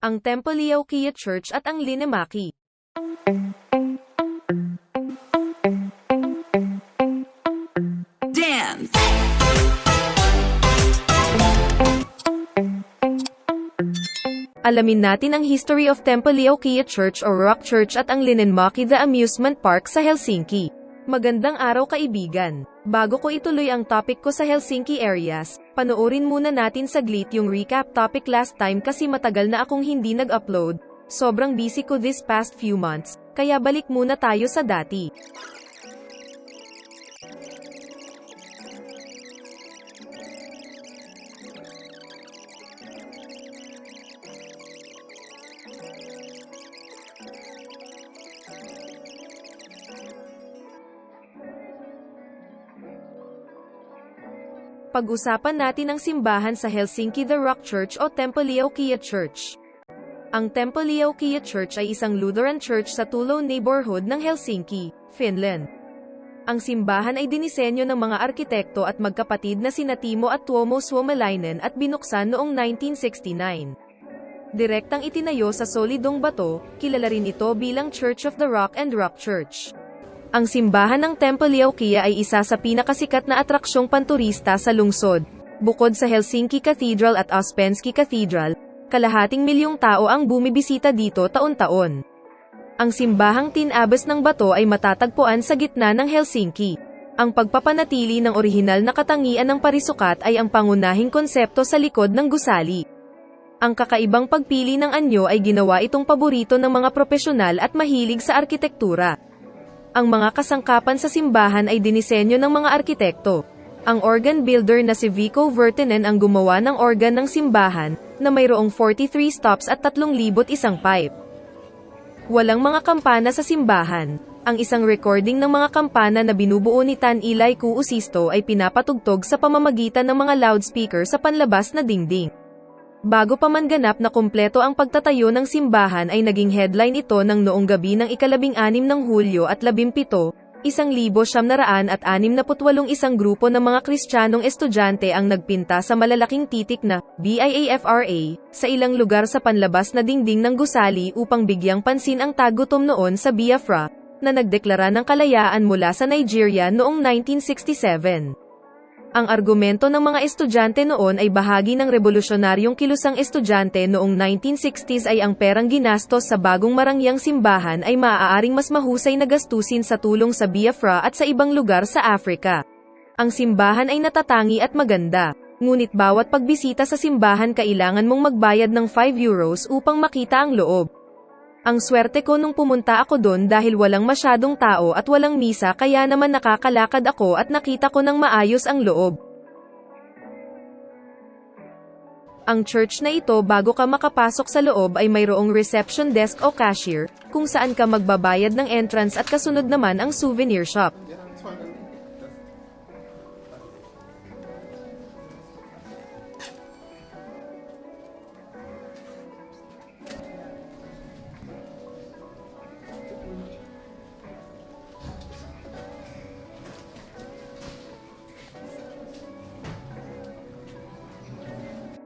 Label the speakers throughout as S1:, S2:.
S1: ang Temple-Liukiya Church at ang Linnanmäki.
S2: Dance!
S1: Alamin natin ang history of Temple-Liukiya Church or Rock Church at ang Linnanmäki the Amusement Park sa Helsinki. Magandang araw kaibigan! Bago ko ituloy ang topic ko sa Helsinki areas, panoorin muna natin saglit yung recap topic last time kasi matagal na akong hindi nag-upload. Sobrang busy ko this past few months, kaya balik muna tayo sa dati. Pag-usapan natin ang simbahan sa Helsinki the Rock Church o Temple-Liukiya Church. Ang Temple-Liukiya Church ay isang Lutheran church sa Turku neighborhood ng Helsinki, Finland. Ang simbahan ay dinisenyo ng mga arkitekto at magkapatid na sina Timo at Tuomo Suomalainen at binuksan noong 1969. Direktang itinayo sa solidong bato, kilala rin ito bilang Church of the Rock and Rock Church. Ang simbahan ng Temple-Liukiya ay isa sa pinakasikat na atraksyong panturista sa lungsod. Bukod sa Helsinki Cathedral at Ouspensky Cathedral, kalahating milyong tao ang bumibisita dito taon-taon. Ang simbahang tinabas ng bato ay matatagpuan sa gitna ng Helsinki. Ang pagpapanatili ng orihinal na katangian ng parisukat ay ang pangunahing konsepto sa likod ng gusali. Ang kakaibang pagpili ng anyo ay ginawa itong paborito ng mga profesional at mahilig sa arkitektura. Ang mga kasangkapan sa simbahan ay dinisenyo ng mga arkitekto. Ang organ builder na si Vico Virtanen ang gumawa ng organ ng simbahan, na mayroong 43 stops at 3,001 pipe. Walang mga kampana sa simbahan. Ang isang recording ng mga kampana na binubuo ni Tan Ilay Kuusisto ay pinapatugtog sa pamamagitan ng mga loudspeaker sa panlabas na dingding. Bago pa man ganap na kumpleto ang pagtatayo ng simbahan ay naging headline ito ng noong gabi ng ika-16 ng Hulyo at 17, 1968 isang grupo ng mga Kristiyanong estudyante ang nagpinta sa malalaking titik na BIAFRA sa ilang lugar sa panlabas na dingding ng gusali upang bigyang pansin ang tagutom noon sa Biafra, na nagdeklara ng kalayaan mula sa Nigeria noong 1967. Ang argumento ng mga estudyante noon ay bahagi ng revolusyonaryong kilusang estudyante noong 1960s ay ang perang ginastos sa bagong marangyang simbahan ay maaaring mas mahusay na gastusin sa tulong sa Biafra at sa ibang lugar sa Africa. Ang simbahan ay natatangi at maganda, ngunit bawat pagbisita sa simbahan kailangan mong magbayad ng 5 euros upang makita ang loob. Ang swerte ko nung pumunta ako doon dahil walang masyadong tao at walang misa kaya naman nakakalakad ako at nakita ko ng maayos ang loob. Ang church na ito bago ka makapasok sa loob ay mayroong reception desk o cashier, kung saan ka magbabayad ng entrance at kasunod naman ang souvenir shop.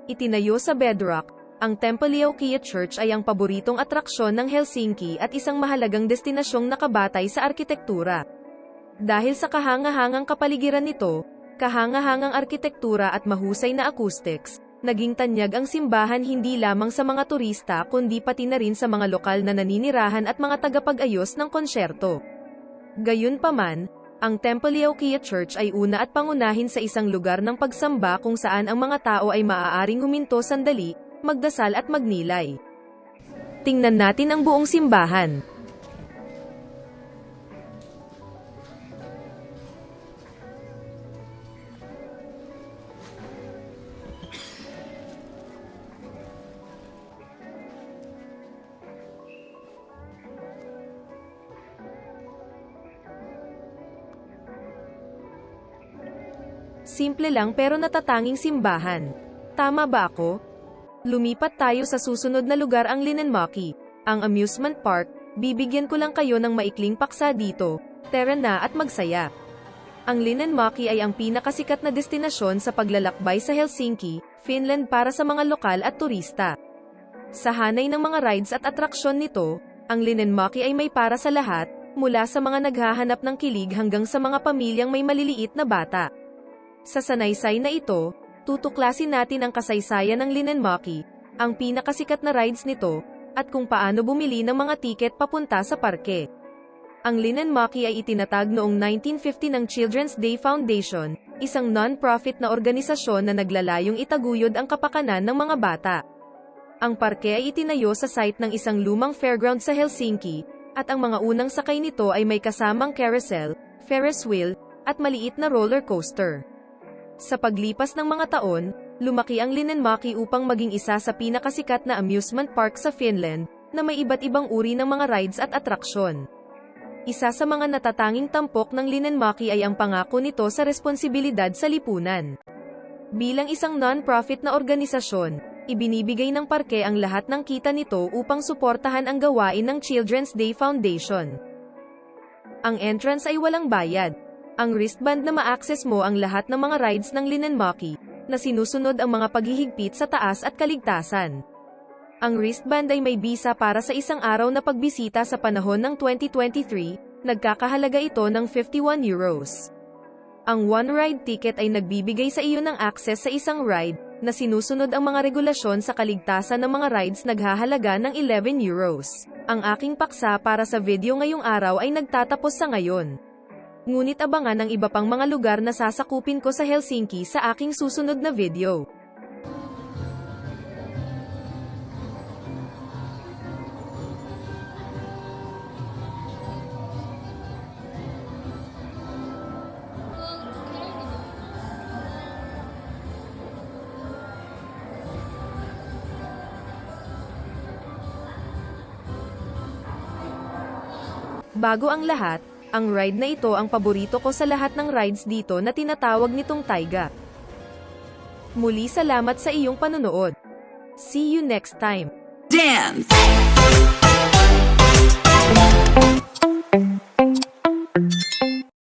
S1: Itinayo sa bedrock, ang Temple-Liukiya Church ay ang paboritong atraksyon ng Helsinki at isang mahalagang destinasyong nakabatay sa arkitektura. Dahil sa kahangahangang kapaligiran nito, kahangahangang arkitektura at mahusay na acoustics, naging tanyag ang simbahan hindi lamang sa mga turista kundi pati na rin sa mga lokal na naninirahan at mga tagapag-ayos ng konsyerto. Gayunpaman, ang Temple-Liukiya Church ay una at pangunahin sa isang lugar ng pagsamba kung saan ang mga tao ay maaaring huminto sandali, magdasal at magnilay. Tingnan natin ang buong simbahan. Simple lang pero natatanging simbahan. Tama ba ako? Lumipat tayo sa susunod na lugar, ang Linnanmäki, ang amusement park. Bibigyan ko lang kayo ng maikling paksa dito. Tara na at magsaya. Ang Linnanmäki ay ang pinakasikat na destinasyon sa paglalakbay sa Helsinki, Finland para sa mga lokal at turista. Sa hanay ng mga rides at atraksyon nito, ang Linenmachi ay may para sa lahat, mula sa mga naghahanap ng kilig hanggang sa mga pamilyang may maliliit na bata. Sa sanaysay na ito, tutuklasin natin ang kasaysayan ng Linenmachi, ang pinakasikat na rides nito, at kung paano bumili ng mga tiket papunta sa parke. Ang Linenmachi ay itinatag noong 1950 ng Children's Day Foundation, isang non-profit na organisasyon na naglalayong itaguyod ang kapakanan ng mga bata. Ang parke ay itinayo sa site ng isang lumang fairground sa Helsinki, at ang mga unang sakay nito ay may kasamang carousel, Ferris wheel, at maliit na roller coaster. Sa paglipas ng mga taon, lumaki ang Linenmachi upang maging isa sa pinakasikat na amusement park sa Finland, na may iba't ibang uri ng mga rides at atraksyon. Isa sa mga natatanging tampok ng Linenmachi ay ang pangako nito sa responsibilidad sa lipunan. Bilang isang non-profit na organisasyon, ibinibigay ng parke ang lahat ng kita nito upang suportahan ang gawain ng Children's Day Foundation. Ang entrance ay walang bayad. Ang wristband na ma-access mo ang lahat ng mga rides ng Linenmachi, na sinusunod ang mga paghihigpit sa taas at kaligtasan. Ang wristband ay may bisa para sa isang araw na pagbisita sa panahon ng 2023, nagkakahalaga ito ng €51. Ang one-ride ticket ay nagbibigay sa iyo ng access sa isang ride, na sinusunod ang mga regulasyon sa kaligtasan ng mga rides naghahalaga ng €11. Ang aking paksa para sa video ngayong araw ay nagtatapos sa ngayon. Ngunit abangan ang iba pang mga lugar na sasakupin ko sa Helsinki sa aking susunod na video. Bago ang lahat, ang ride na ito ang paborito ko sa lahat ng rides dito na tinatawag nitong Taiga. Muli salamat sa iyong panonood. See you next time.
S2: Dance!